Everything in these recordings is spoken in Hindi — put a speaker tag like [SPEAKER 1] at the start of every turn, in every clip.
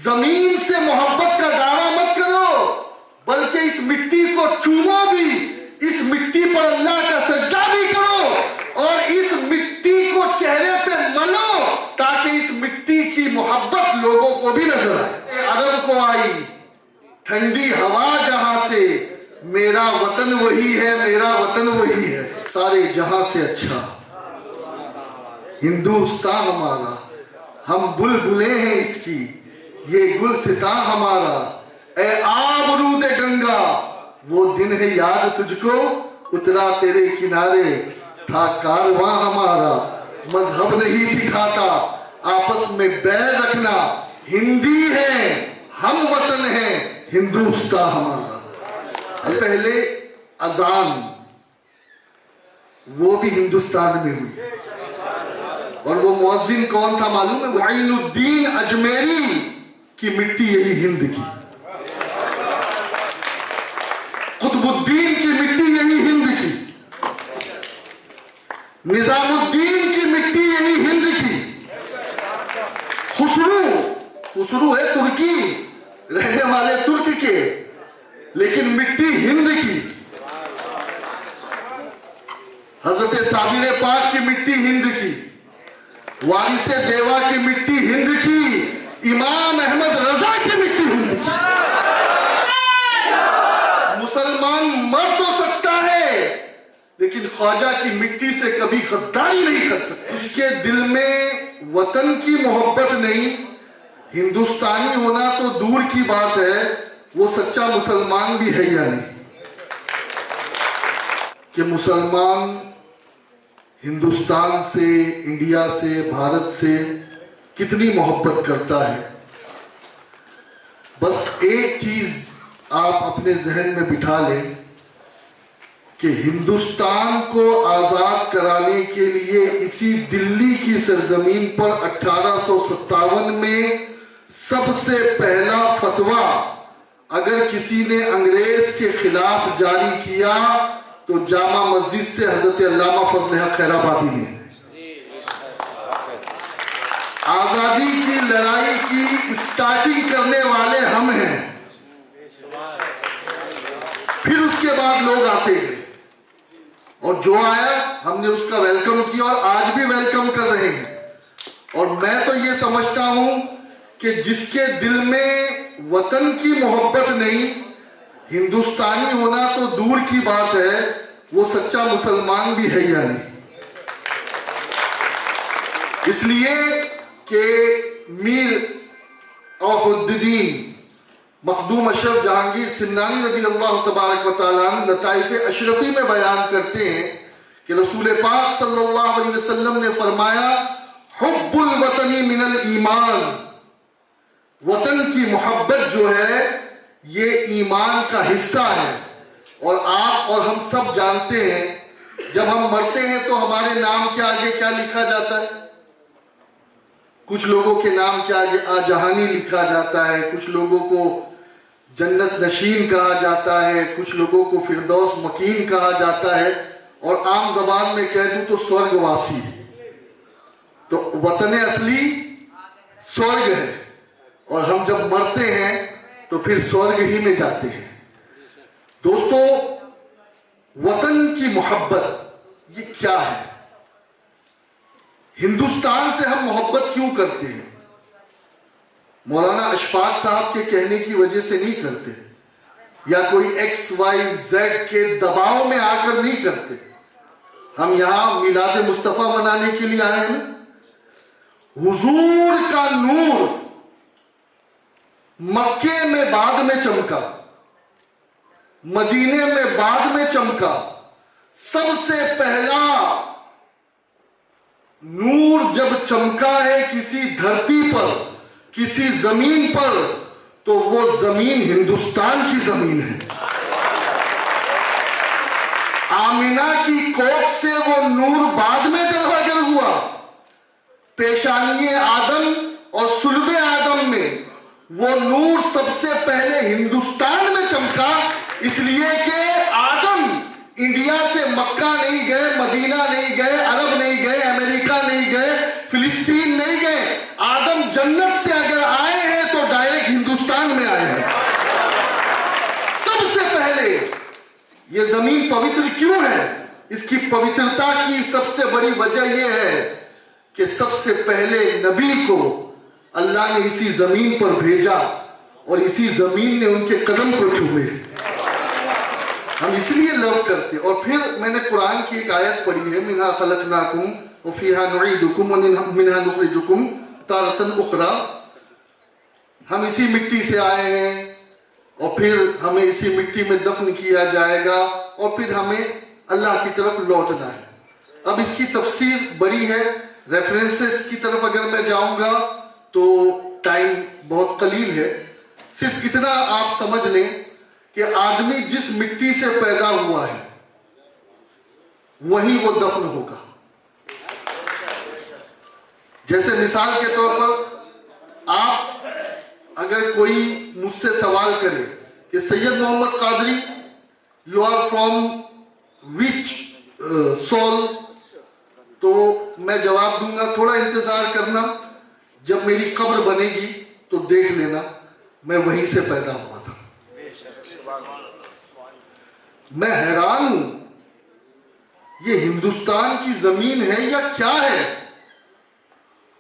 [SPEAKER 1] जमीन से मोहब्बत का दावा मत करो, बल्कि इस मिट्टी को चूमो भी, इस मिट्टी पर अल्लाह का सजदा भी करो और इस मिट्टी को चेहरे पे मलो ताकि इस मिट्टी की मोहब्बत लोगों को भी नजर आए। अरब को आई ठंडी हवा जहां से, मेरा वतन वही है, मेरा वतन वही है, सारे जहां से अच्छा हिंदुस्तान हमारा, हम बुलबुलें हैं इसकी, ये गुलसिता हमारा। ए आबरूद गंगा, वो दिन है याद तुझको, उतरा तेरे किनारे, था कारवां हमारा। मजहब नहीं सिखाता आपस में बैर रखना, हिंदी है हम, वतन है हिंदुस्तान हमारा। पहले अजान वो भी हिंदुस्तान में हुई, और वो मुअज्जिन कौन था मालूम है? मुइनुद्दीन अजमेरी की मिट्टी यही हिंद की, कुतुबुद्दीन की मिट्टी यही हिंद की, निजामुद्दीन की मिट्टी यही हिंद की, खुसरू है तुर्की, रहने वाले तुर्क के, लेकिन मिट्टी हिंद की। हजरत साबिर पाक की मिट्टी हिंद की, वारिसे देवा की मिट्टी हिंद की, इमाम अहमद रजा की मिट्टी हिंद की। मुसलमान मर तो सकता है, लेकिन ख्वाजा की मिट्टी से कभी गद्दारी नहीं कर सकता। इसके दिल में वतन की मोहब्बत नहीं, हिंदुस्तानी होना तो दूर की बात है, वो सच्चा मुसलमान भी है या नहीं? कि मुसलमान हिंदुस्तान से, इंडिया से, भारत से कितनी मोहब्बत करता है। बस एक चीज आप अपने जहन में बिठा लें कि हिंदुस्तान को आजाद कराने के लिए इसी दिल्ली की सरजमीन पर 1857 में सबसे पहला फतवा अगर किसी ने अंग्रेज के खिलाफ जारी किया तो जामा मस्जिद से हजरत अल्लामा फजल हक खैराबादी ने। आजादी की लड़ाई की स्टार्टिंग करने वाले हम हैं, फिर उसके बाद लोग आते गए, और जो आया हमने उसका वेलकम किया और आज भी वेलकम कर रहे हैं। और मैं तो ये समझता हूं कि जिसके दिल में वतन की मोहब्बत नहीं, हिंदुस्तानी होना तो दूर की बात है, वो सच्चा मुसलमान भी है या नहीं? इसलिए कि मीर औहुद्दीन मखदूम अशरफ जहांगीर सिन्नानी रज़ी अल्लाह तबारक व तआला लताइफ अशरफी में बयान करते हैं कि रसूल पाक सल्लल्लाहु अलैहि वसल्लम ने फरमाया, हुब्बुल वतनी मिनल ईमान, वतन की मोहब्बत जो है ये ईमान का हिस्सा है। और आप और हम सब जानते हैं जब हम मरते हैं तो हमारे नाम के आगे क्या लिखा जाता है? कुछ लोगों के नाम के आगे आजहानी लिखा जाता है, कुछ लोगों को जन्नत नशीन कहा जाता है, कुछ लोगों को फिरदौस मकीन कहा जाता है, और आम जबान में कह दूं तो स्वर्गवासी। तो वतन असली स्वर्ग है, और हम जब मरते हैं तो फिर स्वर्ग ही में जाते हैं। दोस्तों, वतन की मोहब्बत ये क्या है? हिंदुस्तान से हम मोहब्बत क्यों करते हैं? मौलाना अशफाक साहब के कहने की वजह से नहीं करते, या कोई XYZ के दबाव में आकर नहीं करते। हम यहां मिलाद मुस्तफा मनाने के लिए आए हैं। हुजूर का नूर मक्के में बाद में चमका, मदीने में बाद में चमका, सबसे पहला नूर जब चमका है किसी धरती पर, किसी जमीन पर, तो वो जमीन हिंदुस्तान की जमीन है। आमिना की कोख से वो नूर बाद में जलवागर हुआ, पेशानिये आदम और सुल्बे आदम में वो नूर सबसे पहले हिंदुस्तान में चमका, इसलिए कि आदम इंडिया से मक्का नहीं गए, मदीना नहीं गए, अरब नहीं गए, अमेरिका नहीं गए, फिलिस्तीन नहीं गए। आदम जन्नत से अगर आए हैं तो डायरेक्ट ये जमीन पवित्र क्यों है? इसकी पवित्रता की सबसे बड़ी वजह यह है कि सबसे पहले नबी को अल्लाह ने इसी जमीन पर भेजा और इसी जमीन ने उनके कदम को छुए। हम इसलिए लव करते। और फिर मैंने कुरान की एक आयत पढ़ी है, मिन्हा खलकनाकुम व फीहा नुईदुकुम व मिन्हा नुखरिजुकुम तारतन उखरा। हम इसी मिट्टी से आए हैं और फिर हमें इसी मिट्टी में दफन किया जाएगा और फिर हमें अल्लाह की तरफ लौटना है। अब इसकी तफसीर बड़ी है, रेफरेंसेस की तरफ अगर मैं जाऊंगा तो टाइम बहुत कलील है। सिर्फ इतना आप समझ लें कि आदमी जिस मिट्टी से पैदा हुआ है वहीं वो दफन होगा। जैसे मिसाल के तौर पर आप अगर कोई मुझसे सवाल करे कि Syed Mohammad Qadri you are from which soul, तो मैं जवाब दूंगा थोड़ा इंतजार करना, जब मेरी कब्र बनेगी तो देख लेना मैं वहीं से पैदा हुआ था। मैं हैरान हूं, ये हिंदुस्तान की जमीन है या क्या है?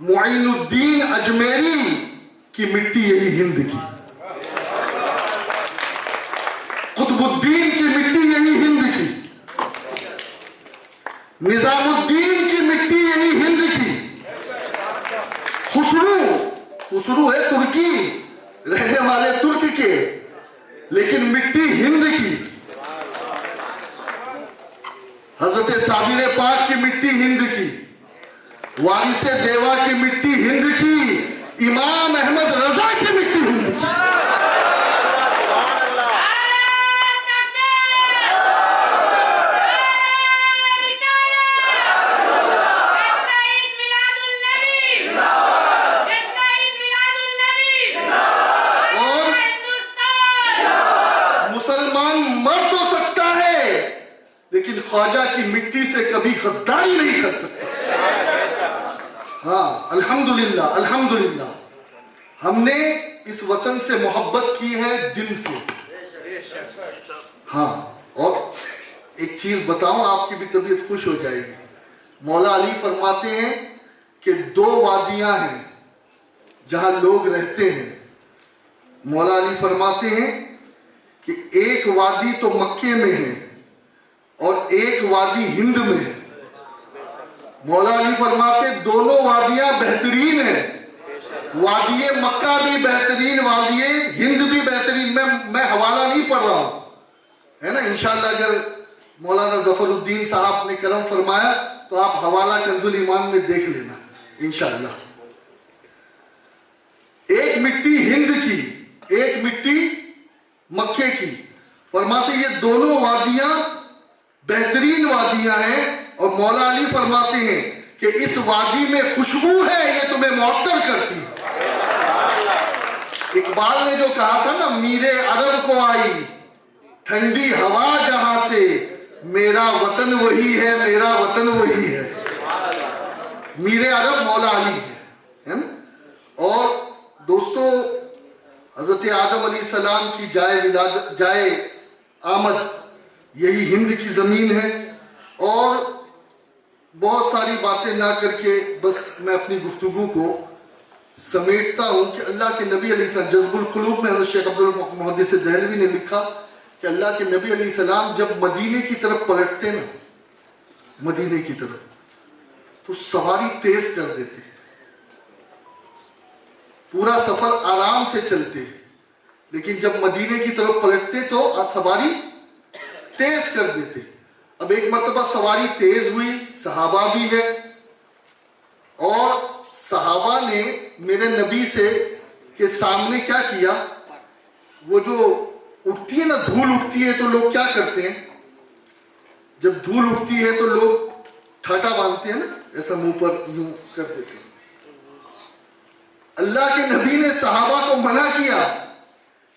[SPEAKER 1] मुइनुद्दीन अजमेरी की मिट्टी यही हिंद की, कुतुबुद्दीन की मिट्टी यही हिंद की, निजामुद्दीन की मिट्टी यही हिंद की, खुसरू है तुर्की, रहने वाले तुर्क के, लेकिन मिट्टी हिंद की। हजरत साबिर पाक की मिट्टी हिंद की, वारिसे देवा की मिट्टी हिंद की, इमाम अहमद रजा की मिट्टी हिंद की। लेकिन ख्वाजा की मिट्टी से कभी गद्दारी नहीं कर सकता। हाँ, अल्हम्दुलिल्लाह अल्हम्दुलिल्लाह हमने इस वतन से मोहब्बत की है दिल से। हाँ, और एक चीज बताऊं, आपकी भी तबीयत खुश हो जाएगी। मौला अली फरमाते हैं कि दो वादियां हैं जहां लोग रहते हैं। मौला अली फरमाते हैं कि एक वादी तो मक्के में है और एक वादी हिंद में है। मौला अली फरमाते दोनों वादियां बेहतरीन हैं, वादी मक्का भी बेहतरीन, वादी हिंद भी बेहतरीन। मैं हवाला नहीं पढ़ रहा हूं, है ना। इंशाल्लाह अगर मौलाना जफरुद्दीन साहब ने करम फरमाया तो आप हवाला कंजुल ईमान में देख लेना इंशाल्लाह। एक मिट्टी हिंद की, एक मिट्टी मक्के की। फरमाते ये दोनों वादियां बेहतरीन वादियां हैं और मौला अली फरमाते हैं कि इस वादी में खुशबू है, ये तुम्हें मुअत्तर करती है। इकबाल ने जो कहा था ना, मीरे अरब को आई ठंडी हवा जहां से, मेरा वतन वही है, मेरा वतन वही है। मीरे अरब मौला अली है ना। और दोस्तों, हजरत आदम अलैहिस्सलाम की जाए आमद यही हिंद की जमीन है। और बहुत सारी बातें ना करके बस मैं अपनी गुफ्तगू को समेटता हूं कि अल्लाह के नबी अलैहिस्सलाम, जज़्बुल कुलूब में हज़रत शेख अब्दुल मुहद्दिस दहलवी ने लिखा कि अल्लाह के नबी अलैहिस्सलाम जब मदीने की तरफ पलटते ना, मदीने की तरफ, तो सवारी तेज कर देते, पूरा सफर आराम से चलते। लेकिन जब मदीने की तरफ पलटते तो सवारी तेज कर देते। अब एक मर्तबा सवारी तेज हुई, सहाबा भी है, और सहाबा ने मेरे नबी से के सामने क्या किया, वो जो उठती है ना, धूल उठती है तो लोग क्या करते हैं, जब धूल उठती है तो लोग ठाटा बांधते हैं ना, ऐसा मुंह पर यूं कर देते हैं। अल्लाह के नबी ने सहाबा को मना किया,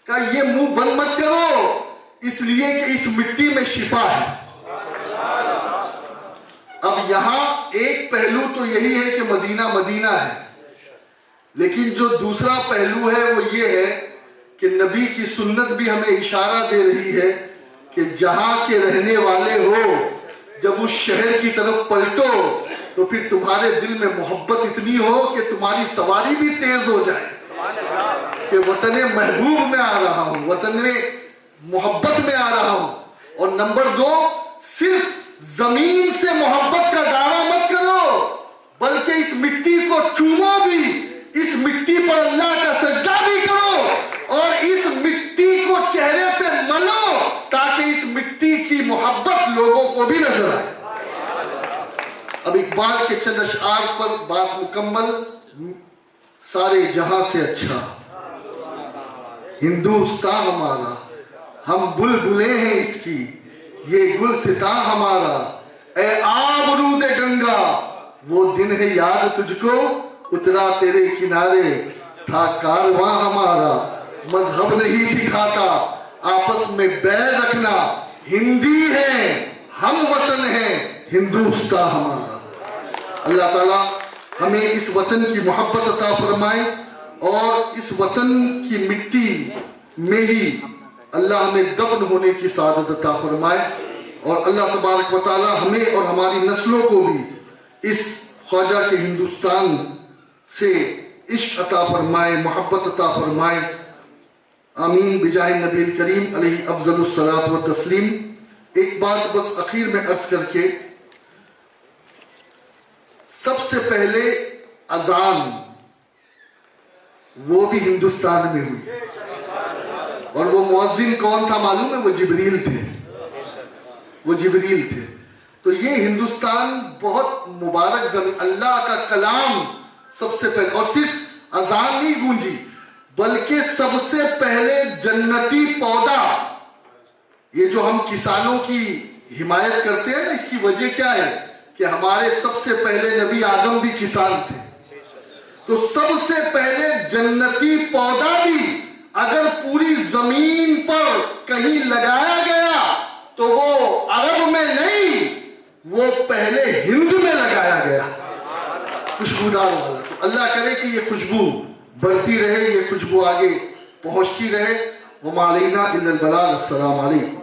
[SPEAKER 1] कहा ये मुंह बंद मत करो, इसलिए कि इस मिट्टी में शिफा है। अब यहां एक पहलू तो यही है कि मदीना मदीना है, लेकिन जो दूसरा पहलू है वो ये है कि नबी की सुन्नत भी हमें इशारा दे रही है कि जहां के रहने वाले हो, जब उस शहर की तरफ पलटो तो फिर तुम्हारे दिल में मोहब्बत इतनी हो कि तुम्हारी सवारी भी तेज हो जाए कि वतन महबूब में आ रहा हूं, वतन में मोहब्बत में आ रहा हूं। और नंबर 2, सिर्फ जमीन से मोहब्बत का दावा मत करो, बल्कि इस मिट्टी को चूमो भी, इस मिट्टी पर अल्लाह का सजदा भी करो और इस मिट्टी को चेहरे पे मलो, ताकि इस मिट्टी की मोहब्बत लोगों को भी नजर आए। अब इकबाल के चंद अशआर पर बात मुकम्मल। सारे जहां से अच्छा हिंदुस्तान हमारा, हम बुलबुले हैं इसकी, ये गुलसिता हमारा। ए आबरूद गंगा, वो दिन है याद तुझको, उतरा तेरे किनारे था कारवां हमारा। मजहब नहीं सिखाता आपस में बैर रखना, हिंदी है हम वतन है हिंदुस्तान हमारा। अल्लाह ताला हमें इस वतन की मोहब्बत अता फरमाए और इस वतन की मिट्टी में ही अल्लाह हमें दफन होने की सादत अता फरमाए। और अल्लाह तबारक व तआला हमें और हमारी नस्लों को भी इस ख्वाजा के हिंदुस्तान से इश्क अता फरमाए, मोहब्बत अता फरमाए। आमीन बिजाहि नबी करीम अलैहि अफज़लुस सलात व तस्लीम। एक बात बस आखिर में अर्ज करके, सबसे पहले अजान वो भी हिंदुस्तान में हुई और वो मुअज्जिन कौन था मालूम है? वो जिब्रील थे, वो जिब्रील थे। तो ये हिंदुस्तान बहुत मुबारक जमीन, अल्लाह का कलाम सबसे पहले, और सिर्फ अजान नहीं गूंजी बल्कि सबसे पहले जन्नती पौधा। ये जो हम किसानों की हिमायत करते हैं ना, इसकी वजह क्या है कि हमारे सबसे पहले नबी आदम भी किसान थे। तो सबसे पहले जन्नती पौधा भी अगर पूरी जमीन पर कहीं लगाया गया तो वो अरब में नहीं, वो पहले हिंद में लगाया गया, खुशबूदार वाला। तो अल्लाह करे कि ये खुशबू बढ़ती रहे, ये खुशबू आगे पहुंचती रहे। वमा अलैना इल्लल बलाग। अस्सलाम वालेकुम।